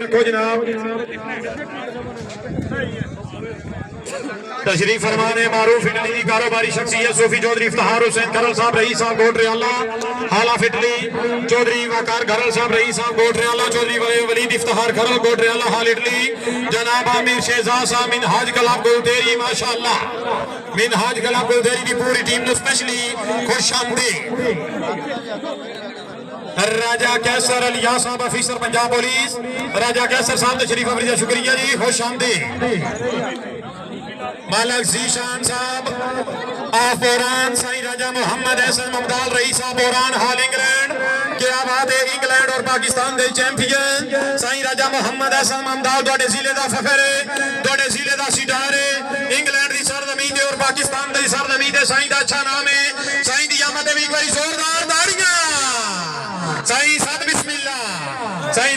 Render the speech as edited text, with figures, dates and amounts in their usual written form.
देखो जनाब तशरीफ फरमाने मारूफ इटली की कारोबारी शख्सियत सूफी चौधरी इफ्तिखार हुसैन खरल साहब रईस साहब गोटरियाला हालाफ इटली चौधरी वकार खरल साहब रईस साहब गोटरियाला चौधरी वलीद इफ्तिखार खरल गोटरियाला हाल इटली जनाब आमिर शहजाद साहब मिनहाज कलाम गुलतेरी माशाअल्लाह मिनहाज कलाम गुलतेरी की पूरी टीम ने स्पेशली खुशामदीद राजा कैसर अलिया साहब ऑफिसर पंजाब पुलिस राजा कैसर साहब तशरीफ अफरीदा शुक्रिया जी खुश आमदीद मालक जीशान साहब of boron Sai Raja Mohammad Ehsan ममदाल rice साहब बोरान हाल इंग्लैंड क्या बात है इंग्लैंड और पाकिस्तान के चैंपियन साईं राजा मोहम्मद एहसन ममदाल ਤੁਹਾਡੇ ਜ਼ਿਲ੍ਹੇ ਦਾ ਫਖਰ ਹੈ ਤੁਹਾਡੇ ਜ਼ਿਲ੍ਹੇ ਦਾ ਸਿਤਾਰ ਹੈ इंग्लैंड की सरजमीन और पाकिस्तान की सरजमीन है साईं का अच्छा नाम है साईं की आमद भी एक बार जोरदार ताड़ियां साईं सद बिस्मिल्लाह साईं